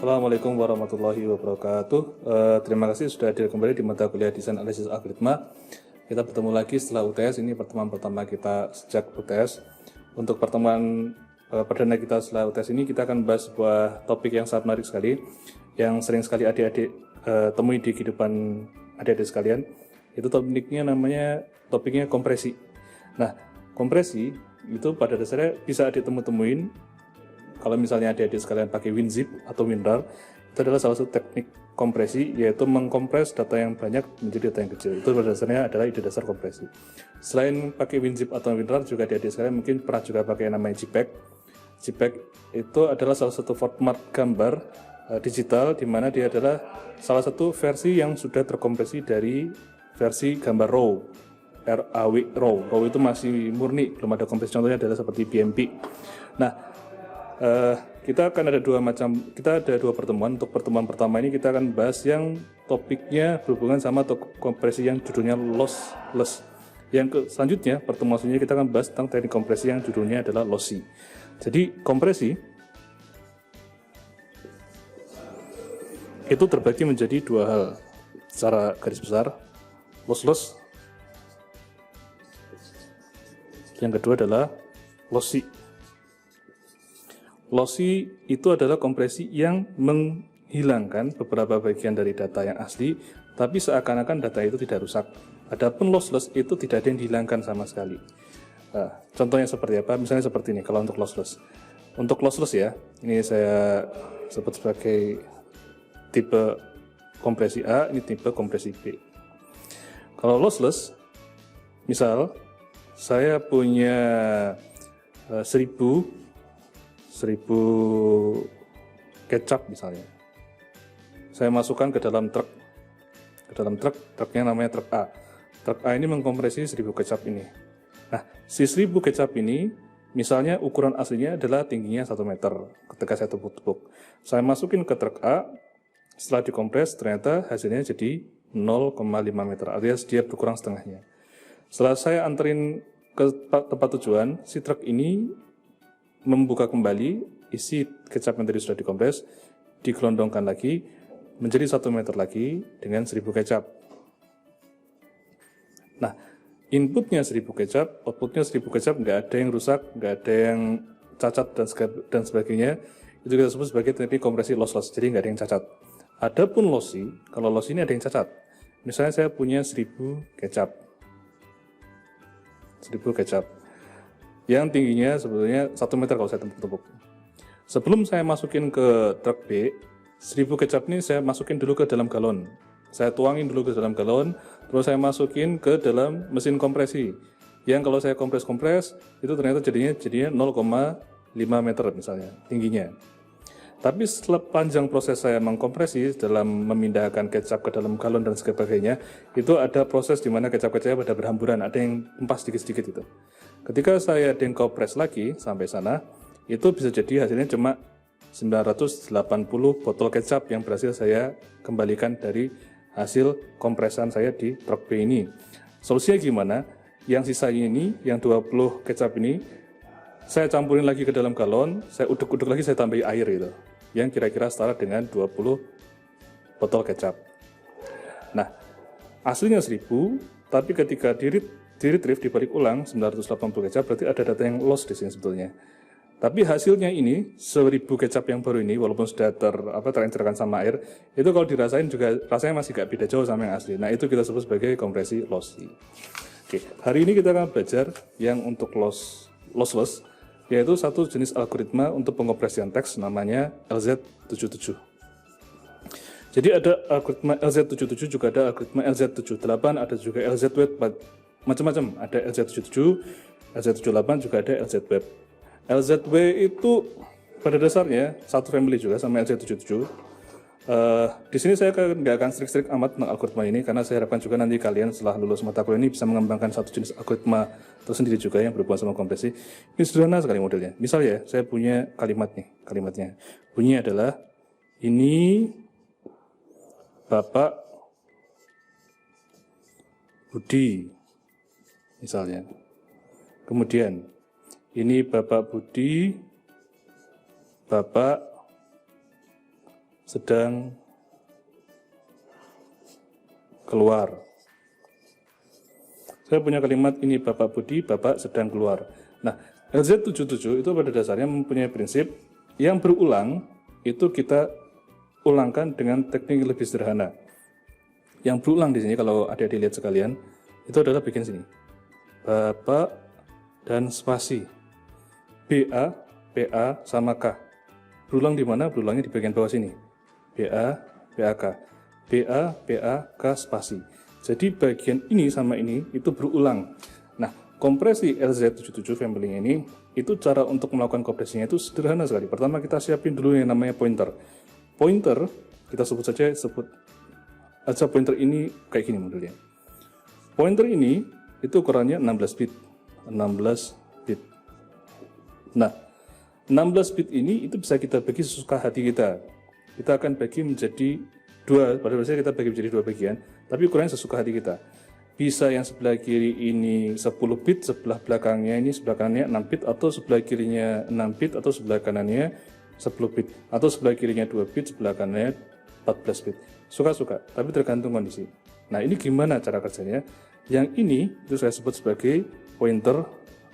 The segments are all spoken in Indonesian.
Assalamualaikum warahmatullahi wabarakatuh. Terima kasih sudah hadir kembali di mata kuliah Desain Analisis Algoritma. Kita bertemu lagi setelah UTS. Ini pertemuan pertama kita sejak UTS. Untuk pertemuan perdana kita setelah UTS ini, kita akan bahas sebuah topik yang sangat menarik sekali, yang sering sekali adik-adik temui di kehidupan adik-adik sekalian. Itu topiknya kompresi. Nah, kompresi itu pada dasarnya bisa adik temuin. Kalau misalnya adik-adik sekalian pakai WinZip atau WinRAR, itu adalah salah satu teknik kompresi, yaitu mengkompres data yang banyak menjadi data yang kecil. Itu pada dasarnya adalah ide dasar kompresi. Selain pakai WinZip atau WinRAR, juga adik-adik sekalian mungkin pernah juga pakai yang namanya JPEG. JPEG itu adalah salah satu format gambar digital, di mana dia adalah salah satu versi yang sudah terkompresi dari versi gambar RAW. RAW itu masih murni, belum ada kompresi. Contohnya adalah seperti BMP. Nah, kita akan ada dua pertemuan. Untuk pertemuan pertama ini kita akan bahas yang topiknya berhubungan sama kompresi yang judulnya lossless. Selanjutnya, pertemuan selanjutnya kita akan bahas tentang teknik kompresi yang judulnya adalah lossy. Jadi kompresi itu terbagi menjadi dua hal secara garis besar: lossless, yang kedua adalah lossy. Lossy itu adalah kompresi yang menghilangkan beberapa bagian dari data yang asli, tapi seakan-akan data itu tidak rusak. Adapun lossless itu tidak ada yang dihilangkan sama sekali. Contohnya seperti apa? Misalnya seperti ini, kalau untuk lossless. Untuk lossless ya, ini saya sebut sebagai tipe kompresi A, ini tipe kompresi B. Kalau lossless, misal saya punya 1000 kecap misalnya. Saya masukkan ke dalam truk. Truknya namanya truk A. Truk A ini mengkompresi 1000 kecap ini. Nah, si 1000 kecap ini misalnya ukuran aslinya adalah tingginya 1 meter ketika saya tepuk-tepuk. Saya masukin ke truk A, setelah dikompres ternyata hasilnya jadi 0,5 meter, alias dia berkurang setengahnya. Setelah saya anterin ke tempat tujuan, si truk ini membuka kembali isi kecap yang tadi sudah dikompres, digelondongkan lagi menjadi 1 meter lagi dengan 1000 kecap. Nah, inputnya 1000 kecap, outputnya 1000 kecap, nggak ada yang rusak, nggak ada yang cacat dan sebagainya. Itu kita sebut sebagai teknik kompresi lossless, jadi nggak ada yang cacat. Adapun lossy, kalau lossy ini ada yang cacat. Misalnya saya punya 1000 kecap. 1000 kecap. Yang tingginya sebetulnya 1 meter kalau saya tepuk-tepuk. Sebelum saya masukin ke truk B, 1000 kecap ini saya masukin dulu ke dalam galon. Saya tuangin dulu ke dalam galon, terus saya masukin ke dalam mesin kompresi. Yang kalau saya kompres, itu ternyata jadinya 0,5 meter misalnya, tingginya. Tapi setelah panjang proses saya mengkompresi dalam memindahkan kecap ke dalam galon dan sebagainya, itu ada proses di mana kecap-kecapnya pada berhamburan, ada yang tumpah sedikit-sedikit itu. Ketika saya dengkompres lagi sampai sana, itu bisa jadi hasilnya cuma 980 botol kecap yang berhasil saya kembalikan dari hasil kompresan saya di truk B ini. Solusinya gimana? Yang sisanya ini, yang 20 kecap ini, saya campurin lagi ke dalam galon, saya uduk-uduk lagi, saya tambahi air gitu, yang kira-kira setara dengan 20 botol kecap. Nah, aslinya 1000, tapi ketika di-retrieve, dibalik ulang 980 kecap, berarti ada data yang loss di sini sebetulnya. Tapi hasilnya ini 1000 kecap yang baru ini, walaupun sudah terencerkan sama air, itu kalau dirasain juga rasanya masih gak beda jauh sama yang asli. Nah, itu kita sebut sebagai kompresi lossy. Oke, hari ini kita akan belajar yang untuk lossless, yaitu satu jenis algoritma untuk pengkompresian teks namanya LZ77. Jadi ada algoritma LZ77, juga ada algoritma LZ78, ada juga LZWeb, macam-macam. Ada LZ77, LZ78, juga ada LZWeb. LZW itu pada dasarnya satu family juga sama LZ77. Di sini saya nggak akan strik-strik amat tentang algoritma ini, karena saya harapkan juga nanti kalian setelah lulus mata kuliah ini bisa mengembangkan satu jenis algoritma tersendiri juga yang berhubungan sama kompresi. Ini sederhana sekali modelnya. Misal ya, saya punya kalimatnya. Bunyinya adalah, ini Bapak Budi, misalnya. Kemudian, ini Bapak Budi, Bapak sedang keluar. Saya punya kalimat ini, Bapak Budi, Bapak sedang keluar. Nah, LZ77 itu pada dasarnya mempunyai prinsip yang berulang, itu kita ulangkan dengan teknik lebih sederhana. Yang berulang di sini, kalau adik-adik lihat sekalian, itu adalah bagian sini. Bapak dan spasi. BA, PA, sama K. Berulang di mana? Berulangnya di bagian bawah sini. BA, PAK. BA, PA, K, spasi. Jadi bagian ini sama ini itu berulang. Nah, kompresi LZ77 family ini, itu cara untuk melakukan kompresinya itu sederhana sekali. Pertama kita siapin dulu yang namanya pointer. Pointer, kita sebut aja pointer ini kayak gini modelnya. Pointer ini, itu ukurannya 16 bit. 16 bit. Nah, 16 bit ini itu bisa kita bagi sesuka hati kita. Kita akan bagi menjadi dua, pada dasarnya kita bagi menjadi dua bagian, tapi ukurannya sesuka hati kita. Bisa yang sebelah kiri ini 10 bit, sebelah belakangnya 6 bit, atau sebelah kirinya 6 bit, atau sebelah kanannya 10 bit, atau sebelah kirinya 2 bit, sebelah kanannya 14 bit. Suka-suka, tapi tergantung kondisi. Nah, ini gimana cara kerjanya? Yang ini itu saya sebut sebagai pointer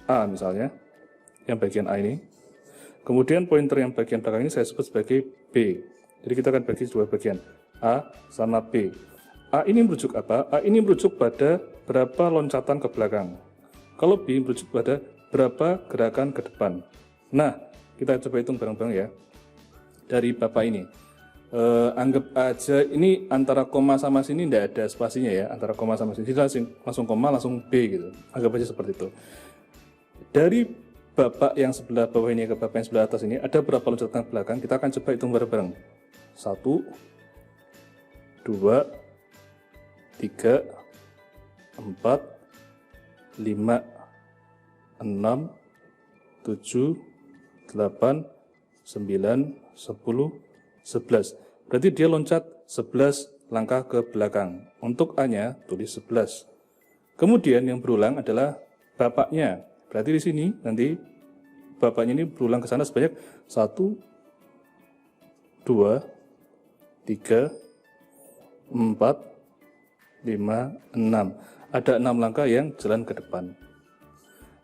A misalnya, yang bagian A ini. Kemudian pointer yang bagian belakang ini saya sebut sebagai B. Jadi kita akan bagi dua bagian, A sama B. A ini merujuk apa? A ini merujuk pada berapa loncatan ke belakang. Kalau B merujuk pada berapa gerakan ke depan. Nah, kita coba hitung bareng-bareng ya. Dari Bapak ini. Anggap aja ini antara koma sama sini tidak ada spasinya ya. Antara koma sama sini. Langsung koma, langsung B gitu. Anggap aja seperti itu. Dari Bapak yang sebelah bawah ini ke Bapak yang sebelah atas ini, ada berapa loncatan ke belakang? Kita akan coba hitung bareng-bareng. 1, 2, 3, 4, 5, 6, 7, 8, 9, 10, 11. Berarti dia loncat 11 langkah ke belakang. Untuk A-nya tulis 11. Kemudian yang berulang adalah bapaknya. Berarti di sini nanti bapaknya ini berulang ke sana sebanyak 1, 2, 3, 4, 5, 6. Ada 6 langkah yang jalan ke depan.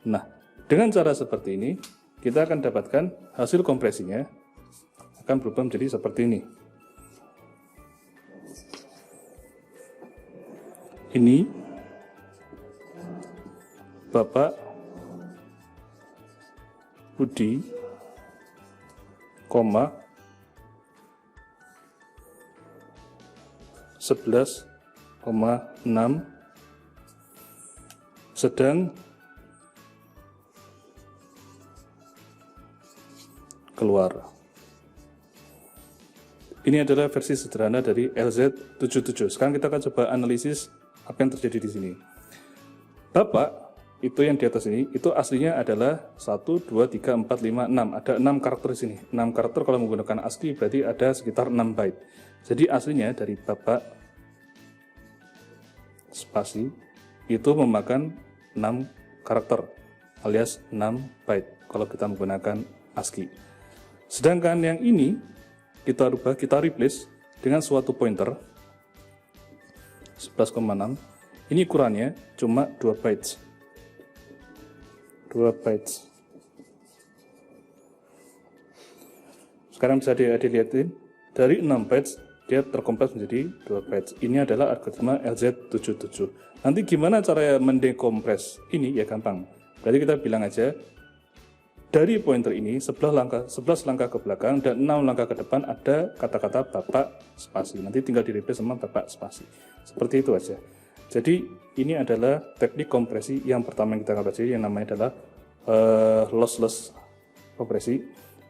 Nah, dengan cara seperti ini, kita akan dapatkan hasil kompresinya akan berubah menjadi seperti ini. Ini Bapak Budi, koma 11,6 sedang keluar. Ini adalah versi sederhana dari LZ77. Sekarang kita akan coba analisis apa yang terjadi di sini. Bapak itu yang di atas ini, itu aslinya adalah 1, 2, 3, 4, 5, 6. Ada 6 karakter di sini. 6 karakter kalau menggunakan ASCII berarti ada sekitar 6 byte. Jadi aslinya dari Bapak spasi itu memakan 6 karakter alias 6 byte kalau kita menggunakan ASCII. Sedangkan yang ini kita rubah, kita replace dengan suatu pointer 11,6. Ini ukurannya cuma 2 bytes. 2 bytes. Sekarang bisa dilihatin dari 6 bytes dia terkompres menjadi 2 bytes. Ini adalah algoritma LZ77. Nanti gimana cara mendekompres ini? Ya gampang. Berarti kita bilang aja dari pointer ini 11 langkah ke belakang dan 6 langkah ke depan ada kata-kata Bapak spasi. Nanti tinggal di-replace sama Bapak spasi. Seperti itu aja. Jadi ini adalah teknik kompresi yang pertama yang kita akan pelajari, yang namanya adalah lossless kompresi,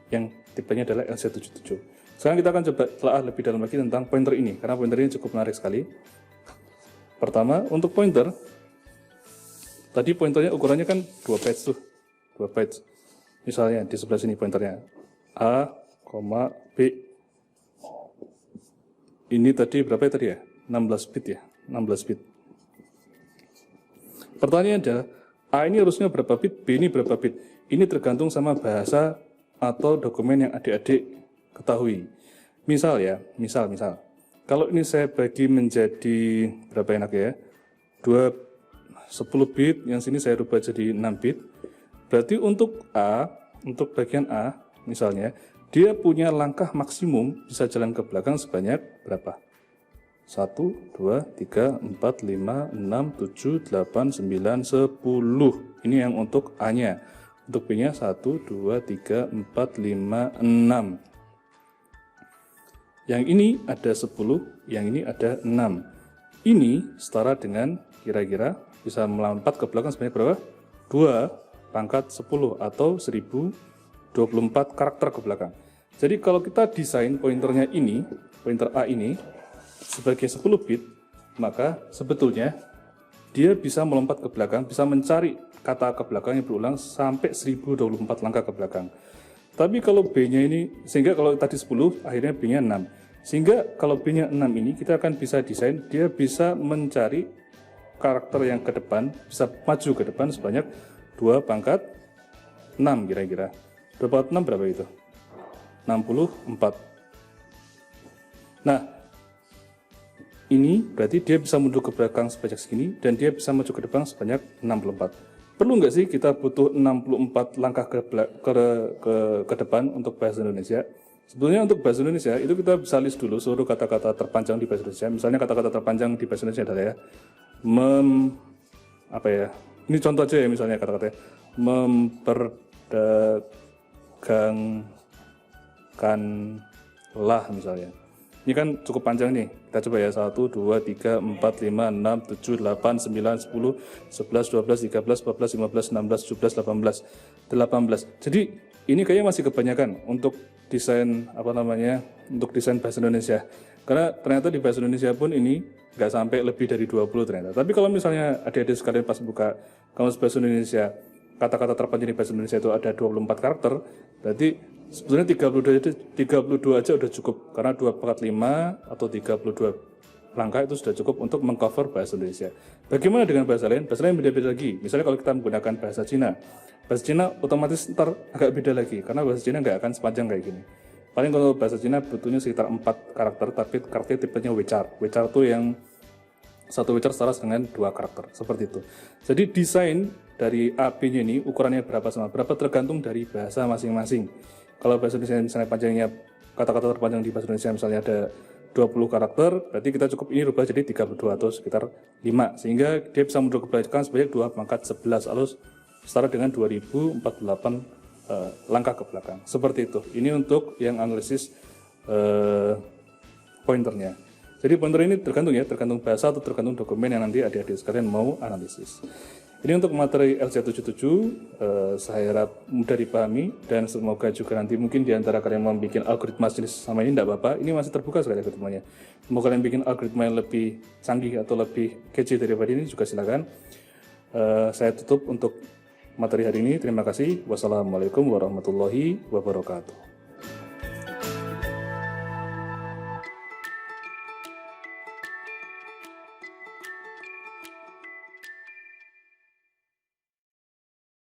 yang tipenya adalah LZ77. Sekarang kita akan coba telah lebih dalam lagi tentang pointer ini, karena pointer ini cukup menarik sekali. Pertama, untuk pointer, tadi pointernya ukurannya kan 2 bytes tuh, 2 bytes. Misalnya di sebelah sini pointernya A, B. Ini tadi berapa ya tadi ya? 16 bit ya, 16 bit. Pertanyaannya adalah A ini harusnya berapa bit, B ini berapa bit. Ini tergantung sama bahasa atau dokumen yang adik-adik ketahui. Misal ya, misal. Kalau ini saya bagi menjadi berapa enak ya? 10 bit, yang sini saya rubah jadi 6 bit. Berarti untuk A, untuk bagian A misalnya, dia punya langkah maksimum bisa jalan ke belakang sebanyak berapa? 1, 2, 3, 4, 5, 6, 7, 8, 9, 10. Ini yang untuk A-nya. Untuk B-nya 1, 2, 3, 4, 5, 6. Yang ini ada 10, yang ini ada 6. Ini setara dengan kira-kira bisa melompat ke belakang sebanyak berapa? 2 pangkat 10 atau 1024 karakter ke belakang. Jadi kalau kita desain pointernya ini, pointer A ini sebagai 10 bit, maka sebetulnya dia bisa melompat ke belakang, bisa mencari kata ke belakang yang berulang sampai 1024 langkah ke belakang. Tapi kalau B-nya ini, sehingga kalau tadi 10, akhirnya B-nya 6. Sehingga kalau B-nya 6 ini, kita akan bisa desain, dia bisa mencari karakter yang ke depan, bisa maju ke depan sebanyak 2 pangkat 6 kira-kira. 2 pangkat 6 berapa itu? 64. Nah, ini berarti dia bisa mundur ke belakang sebanyak segini, dan dia bisa maju ke depan sebanyak 64. Perlu nggak sih kita butuh 64 langkah ke depan untuk bahasa Indonesia? Sebetulnya untuk bahasa Indonesia, itu kita bisa list dulu seluruh kata-kata terpanjang di bahasa Indonesia. Misalnya kata-kata terpanjang di bahasa Indonesia adalah ya, ini contoh aja ya, misalnya kata-katanya memperdagangkanlah misalnya. Ini kan cukup panjang nih. Kita coba ya, 1, 2, 3, 4, 5, 6, 7, 8, 9, 10, 11, 12, 13, 14, 15, 16, 17, 18. Jadi ini kayaknya masih kebanyakan untuk desain untuk desain bahasa Indonesia. Karena ternyata di bahasa Indonesia pun ini nggak sampai lebih dari 20 ternyata. Tapi kalau misalnya adik-adik sekalian pas buka kamus bahasa Indonesia, kata-kata terpanjang di bahasa Indonesia itu ada 24 karakter, berarti sebetulnya 32 aja udah cukup. Karena 2 pangkat 5 atau 32 langkah itu sudah cukup untuk mengcover bahasa Indonesia. Bagaimana dengan bahasa lain? Bahasa lain beda-beda lagi. Misalnya kalau kita menggunakan bahasa Cina, bahasa Cina otomatis ntar agak beda lagi, karena bahasa Cina nggak akan sepanjang kayak gini. Paling kalau bahasa Cina butuhnya sekitar 4 karakter, tapi karakternya tipenya Weichar. Weichar itu yang satu Weichar setara dengan 2 karakter, seperti itu. Jadi desain dari AB-nya ini ukurannya berapa sama berapa tergantung dari bahasa masing-masing. Kalau bahasa Indonesia misalnya panjangnya, kata-kata terpanjang di bahasa Indonesia misalnya ada 20 karakter, berarti kita cukup ini rubah jadi 32 atau sekitar 5. Sehingga dia bisa mundur ke belakang sebanyak 2 pangkat 11, atau setara dengan 2048 langkah ke belakang. Seperti itu. Ini untuk yang analisis pointernya. Jadi pointer ini tergantung bahasa atau tergantung dokumen yang nanti adik-adik sekalian mau analisis. Ini untuk materi LC77, saya harap mudah dipahami, dan semoga juga nanti mungkin diantara kalian mau bikin algoritma jenis sama ini, tidak apa-apa, ini masih terbuka sekali algoritmanya. Mau kalian bikin algoritma yang lebih canggih atau lebih kece daripada ini juga silakan. Saya tutup untuk materi hari ini. Terima kasih. Wassalamualaikum warahmatullahi wabarakatuh.